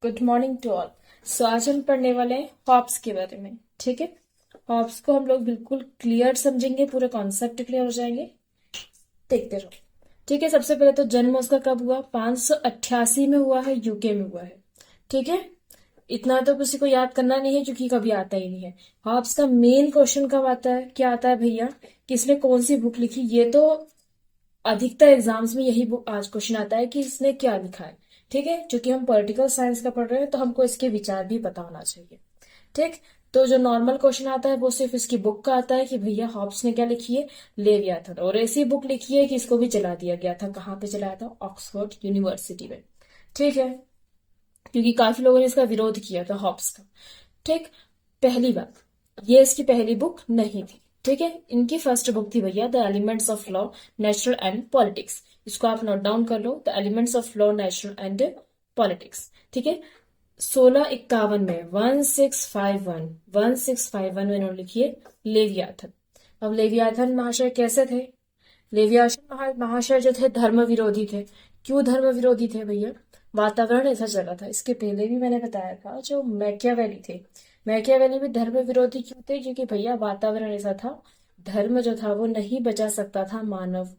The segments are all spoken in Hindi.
Good morning to all. So आज हम पढ़ने वाले हैं हॉब्स के बारे में। ठीक है, हॉब्स को हम लोग बिल्कुल क्लियर समझेंगे, पूरे कॉन्सेप्ट क्लियर हो जाएंगे। देखते रहो। ठीक है, सबसे पहले तो जन्म उसका कब हुआ? 588 में हुआ है, यूके में हुआ है। ठीक है, इतना तो किसी को याद करना नहीं है क्योंकि कभी आता ही नहीं है। हॉब्स का मेन क्वेश्चन कब आता है? क्या आता है भैया कि इसने कौन सी बुक लिखी? ये तो अधिकतर एग्जाम्स में यही बुक आज क्वेश्चन आता है कि इसने क्या लिखा है। ठीक है, क्योंकि हम पॉलिटिकल साइंस का पढ़ रहे हैं तो हमको इसके विचार भी पता होना चाहिए। ठीक, तो जो नॉर्मल क्वेश्चन आता है वो सिर्फ इसकी बुक का आता है कि भैया हॉब्स ने क्या लिखी है, लेवियाथन। और ऐसी बुक लिखी है कि इसको भी जला दिया गया था। कहाँ पे जलाया था? ऑक्सफोर्ड यूनिवर्सिटी में। ठीक है, क्योंकि काफी लोगों ने इसका विरोध किया था हॉब्स का। ठीक, पहली बात, ये इसकी पहली बुक नहीं थी। ठीक है, इनकी फर्स्ट बुक थी भैया the elements of law, natural and politics. इसको आप नोट डाउन कर लो, the elements of law, natural and politics. ठीक है, 1651 में 1651 में इन्होंने लिखी है लेवियाथन। अब लेवियाथन महाशय कैसे थे? लेवियाथन महाशय जो थे धर्म विरोधी थे। क्यों धर्म विरोधी थे भैया? वातावरण ऐसा चला था। इसके पहले भी मैंने बताया था, जो मैकियावेली थे, मैकियावेली भी धर्म विरोधी क्यों थे? क्योंकि भैया वातावरण ऐसा था, धर्म जो था वो नहीं बचा सकता था मानव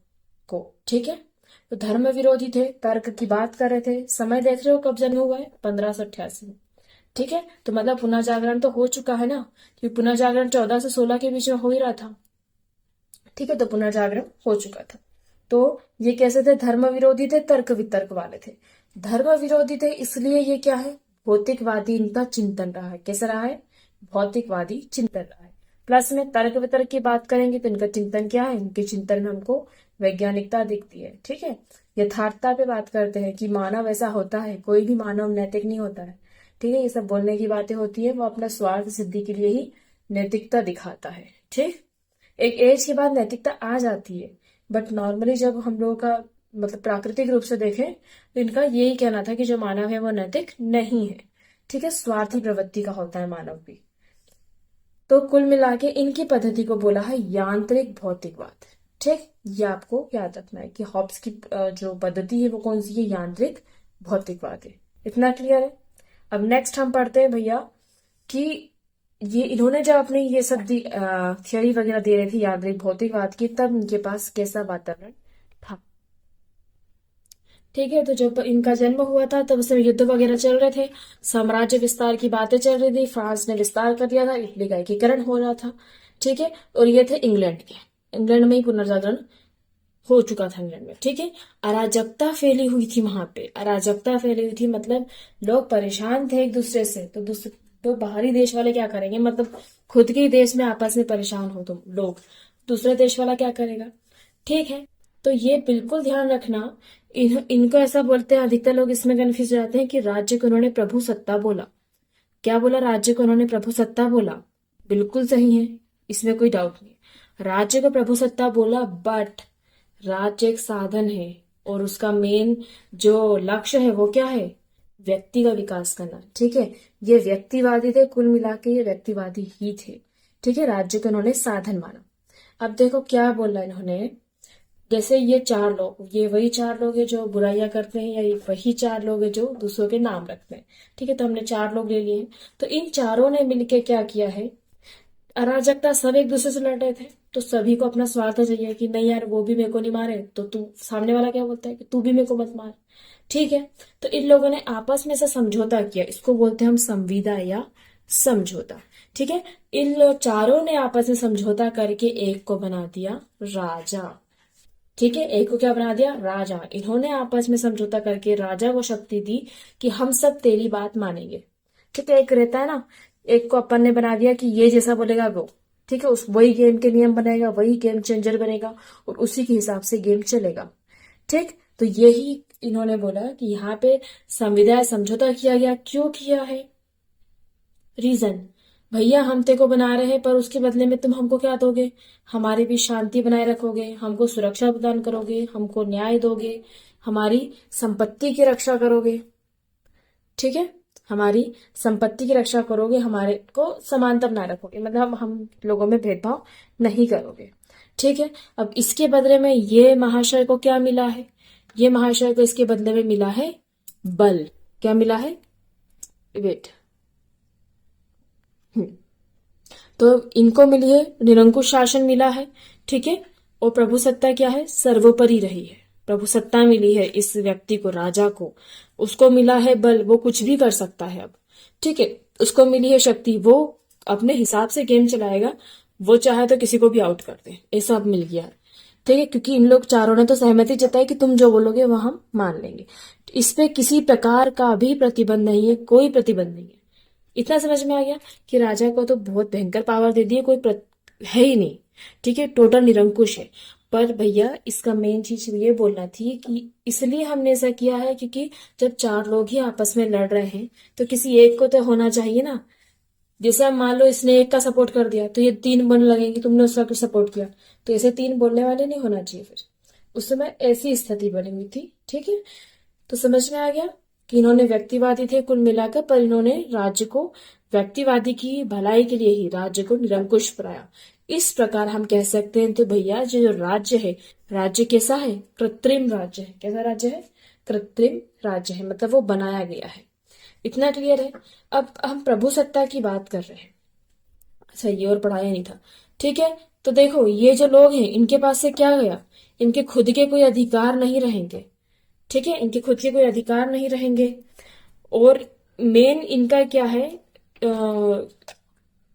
को। ठीक है, तो धर्म विरोधी थे, तर्क की बात कर रहे थे। समय देख रहे हो कब जन्म हुआ है? 1588 में। ठीक है, तो मतलब पुनः जागरण तो हो चुका है ना, क्योंकि पुनः जागरण 14 से 16 के बीच में हो ही रहा था। ठीक है, तो पुनर्जागरण हो चुका था। तो ये कैसे थे? धर्म विरोधी थे, तर्क वितर्क वाले थे। धर्म विरोधी थे इसलिए ये क्या है, भौतिकवादी इनका चिंतन रहा है। कैसा रहा है? भौतिकवादी चिंतन रहा है। प्लस में तर्क वितर्क की बात करेंगे तो इनका चिंतन क्या है? इनके चिंतन में हमको वैज्ञानिकता दिखती है। ठीक है, यथार्थता पे बात करते हैं कि मानव ऐसा होता है, कोई भी मानव नैतिक नहीं होता है। ठीक है, ये सब बोलने की बातें होती है, वो अपना स्वार्थ सिद्धि के लिए ही नैतिकता दिखाता है। ठीक, एक एज के बाद नैतिकता आ जाती है, बट नॉर्मली जब हम लोगों का मतलब प्राकृतिक रूप से देखें तो इनका यही कहना था कि जो मानव है वो नैतिक नहीं है। ठीक है, स्वार्थी प्रवृत्ति का होता है मानव भी। तो कुल मिला के इनकी पद्धति को बोला है यांत्रिक भौतिकवाद। ठीक, ये आपको याद रखना है कि हॉब्स की जो पद्धति है वो कौन सी है? यांत्रिक भौतिकवाद है। इतना क्लियर है? अब नेक्स्ट हम पढ़ते हैं भैया कि ये इन्होंने जब अपनी ये सब थियोरी वगैरह दे रही थी यांत्रिक भौतिकवाद की, तब इनके पास कैसा वातावरण था? ठीक है, तो जब इनका जन्म हुआ था तब उसमें युद्ध वगैरह चल रहे थे, साम्राज्य विस्तार की बातें चल रही थी, फ्रांस ने विस्तार कर दिया था, इटली का एकीकरण हो रहा था। ठीक है, और ये थे इंग्लैंड के। इंग्लैंड में ही पुनर्जागरण हो चुका था इंग्लैंड में। ठीक है, अराजकता फैली हुई थी वहां पे। अराजकता फैली हुई थी मतलब लोग परेशान थे एक दूसरे से। तो बाहरी देश वाले क्या करेंगे? मतलब खुद के ही देश में आपस में परेशान हो तुम लोग, दूसरे देश वाला क्या करेगा? ठीक है, तो ये बिल्कुल ध्यान रखना। इनको ऐसा बोलते हैं, अधिकतर लोग इसमें कन्फ्यूज जाते हैं कि राज्य को उन्होंने प्रभु सत्ता बोला। क्या बोला? राज्य को उन्होंने प्रभु सत्ता बोला। बिल्कुल सही है, इसमें कोई डाउट नहीं। राज्य को प्रभु सत्ता बोला, बट राज्य एक साधन है और उसका मेन जो लक्ष्य है वो क्या है? व्यक्ति का विकास करना। ठीक है, ये व्यक्तिवादी थे, कुल मिला के ये व्यक्तिवादी ही थे। ठीक है, राज्य को उन्होंने साधन माना। अब देखो क्या बोला इन्होंने, जैसे ये चार लोग, ये वही चार लोग हैं जो बुराइयां करते हैं, या ये वही चार लोग हैं जो दूसरों के नाम रखते हैं। ठीक है, तो हमने चार लोग ले लिए हैं। तो इन चारों ने मिलके क्या किया है? अराजकता, सब एक दूसरे से लड़ रहे थे, तो सभी को अपना स्वार्थ चाहिए कि नहीं यार वो भी मेरे को नहीं मारे तो तू, सामने वाला क्या बोलता है कि तू भी मेरे को मत मार। ठीक है, तो इन लोगों ने आपस में से समझौता किया, इसको बोलते हैं हम संविदा या समझौता। ठीक है, चारों ने आपस में समझौता करके एक को बना दिया राजा। ठीक है, एक को क्या बना दिया? राजा। इन्होंने आपस में समझौता करके राजा को शक्ति दी कि हम सब तेरी बात मानेंगे। ठीक है, एक रहता है ना, एक को अपन ने बना दिया कि ये जैसा बोलेगा वो। ठीक है, उस वही गेम के नियम बनाएगा, वही गेम चेंजर बनेगा और उसी के हिसाब से गेम चलेगा। ठीक, तो यही इन्होंने बोला कि यहाँ पे संविदा समझौता किया गया। क्यों किया है? रीजन, भैया हम तेको बना रहे हैं पर उसके बदले में तुम हमको क्या दोगे? हमारी भी शांति बनाए रखोगे, हमको सुरक्षा प्रदान करोगे, हमको न्याय दोगे, हमारी संपत्ति की रक्षा करोगे। ठीक है, हमारी संपत्ति की रक्षा करोगे, हमारे को समानता बनाए रखोगे, मतलब हम लोगों में भेदभाव नहीं करोगे। ठीक है, अब इसके बदले में ये महाशय को क्या मिला है? ये महाशय को इसके बदले में मिला है बल। क्या मिला है? वेट। तो इनको मिली है निरंकुश शासन मिला है, ठीक है। और प्रभु सत्ता क्या है, सर्वोपरि रही है। प्रभु सत्ता मिली है इस व्यक्ति को, राजा को। उसको मिला है बल, वो कुछ भी कर सकता है अब, ठीक है। उसको मिली है शक्ति, वो अपने हिसाब से गेम चलाएगा, वो चाहे तो किसी को भी आउट कर दे, ऐसा अब मिल गया है, ठीक है। क्योंकि इन लोग चारों ने तो सहमति जताई कि तुम जो बोलोगे वो हम मान लेंगे। इस पे किसी प्रकार का भी प्रतिबंध नहीं है, कोई प्रतिबंध नहीं है। इतना समझ में आ गया कि राजा को तो बहुत भयंकर पावर दे दी है, है ही नहीं, ठीक है, टोटल निरंकुश है। पर भैया इसका मेन चीज ये बोलना थी कि इसलिए हमने ऐसा किया है क्योंकि जब चार लोग ही आपस में लड़ रहे हैं तो किसी एक को तो होना चाहिए ना। जैसे अब मान लो इसने एक का सपोर्ट कर दिया तो ये तीन बोलने लगेंगे तुमने उसका क्यों सपोर्ट किया, तो ऐसे तीन बोलने वाले नहीं होना चाहिए। फिर उस समय ऐसी स्थिति बनी हुई थी, ठीक है। तो समझ में आ गया कि इन्होंने व्यक्तिवादी थे कुल मिलाकर, पर इन्होंने राज्य को व्यक्तिवादी की भलाई के लिए ही राज्य को निरंकुश बनाया। इस प्रकार हम कह सकते हैं तो भैया जो राज्य है, राज्य कैसा है, कृत्रिम राज्य है। कैसा राज्य है, कृत्रिम राज्य है, मतलब वो बनाया गया है। इतना क्लियर है। अब हम प्रभु सत्ता की बात कर रहे हैं। अच्छा ये और पढ़ाया नहीं था, ठीक है। तो देखो ये जो लोग हैं इनके पास से क्या गया, इनके खुद के कोई अधिकार नहीं रहेंगे, ठीक है। इनके खुद के कोई अधिकार नहीं रहेंगे। और मेन इनका क्या है,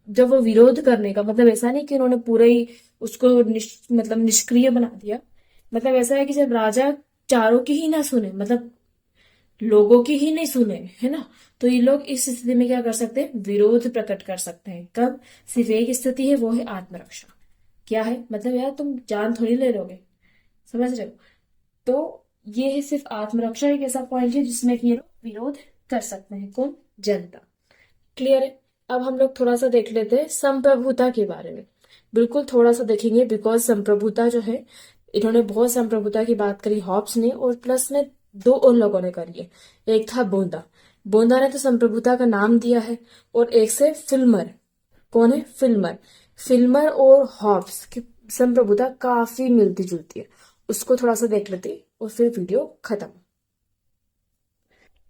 जब वो विरोध करने का मतलब ऐसा नहीं कि उन्होंने पूरा ही उसको मतलब निष्क्रिय बना दिया। मतलब ऐसा है कि जब राजा चारों की ही ना सुने, मतलब लोगों की ही नहीं सुने, है ना, तो ये लोग इस स्थिति में क्या कर सकते हैं, विरोध प्रकट कर सकते हैं। कब, सिर्फ एक स्थिति है, वो है आत्मरक्षा। क्या है, मतलब यार तुम जान थोड़ी ले लोगे, समझ रहे हो। तो ये है सिर्फ आत्मरक्षा एक ऐसा पॉइंट है जिसमें कि ये लोग विरोध कर सकते हैं। कौन, जनता। क्लियर है। अब हम लोग थोड़ा सा देख लेते हैं संप्रभुता के बारे में। बिल्कुल थोड़ा सा देखेंगे, बिकॉज संप्रभुता जो है, इन्होंने बहुत संप्रभुता की बात करी हॉब्स ने, और प्लस में दो और लोगों ने करी है। एक था बोंदा, बोंदा ने तो संप्रभुता का नाम दिया है, और एक से फिल्मर। कौन है, फिल्मर। फिल्मर और हॉब्स की संप्रभुता काफी मिलती जुलती है, उसको थोड़ा सा देख लेते और फिर वीडियो खत्म।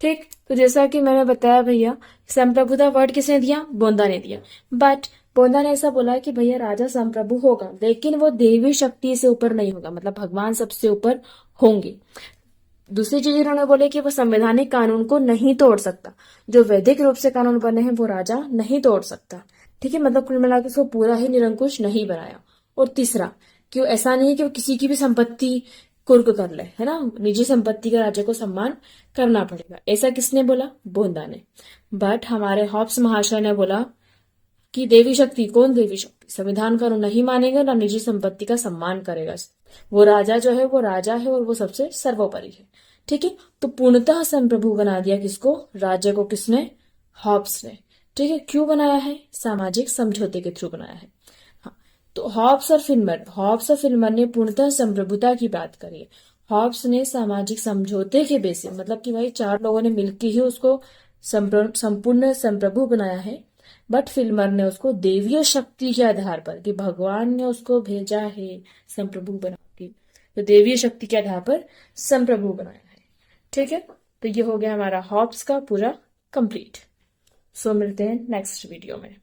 ठीक, तो जैसा कि मैंने बताया भैया, संप्रभुता वर्ड किसने दिया, बोंदा ने दिया। बट बोंदा ने ऐसा बोला कि भैया राजा संप्रभु होगा, लेकिन वो देवी शक्ति से ऊपर नहीं होगा, मतलब भगवान सबसे ऊपर होंगे। दूसरी चीज इन्होंने बोले कि वो संवैधानिक कानून को नहीं तोड़ सकता, जो वैदिक रूप से कानून बने हैं वो राजा नहीं तोड़ सकता, ठीक है। मतलब कुल मिलाकर उसको पूरा ही निरंकुश नहीं बनाया। और तीसरा, कि वो ऐसा नहीं है कि वो किसी की भी संपत्ति कुर्क कर ले, है ना, निजी संपत्ति का राजा को सम्मान करना पड़ेगा। ऐसा किसने बोला, बोंदा ने। बट हमारे हॉब्स महाशय ने बोला कि देवी शक्ति, कौन देवी शक्ति, संविधान कानून नहीं मानेगा ना निजी संपत्ति का सम्मान करेगा। वो राजा जो है वो राजा है और वो सबसे सर्वोपरि है, ठीक है। तो पूर्णतः संप्रभु बना दिया किसको, राज्य को। किसने, हॉब्स ने, ठीक है। क्यों बनाया है, सामाजिक समझौते के थ्रू बनाया है। हाँ, तो हॉब्स और फिल्मर ने पूर्णतः संप्रभुता की बात करी है। हॉब्स ने सामाजिक समझौते के बेसिस, मतलब कि भाई चार लोगों ने मिलकर ही उसको संपूर्ण संप्रभु बनाया है। बट फिल्मर ने उसको देवीय शक्ति के आधार पर, कि भगवान ने उसको भेजा है संप्रभु बना के, तो देवीय शक्ति के आधार पर संप्रभु बनाया है, ठीक है। तो ये हो गया हमारा हॉब्स का पूरा कंप्लीट। सो मिलते हैं नेक्स्ट वीडियो में।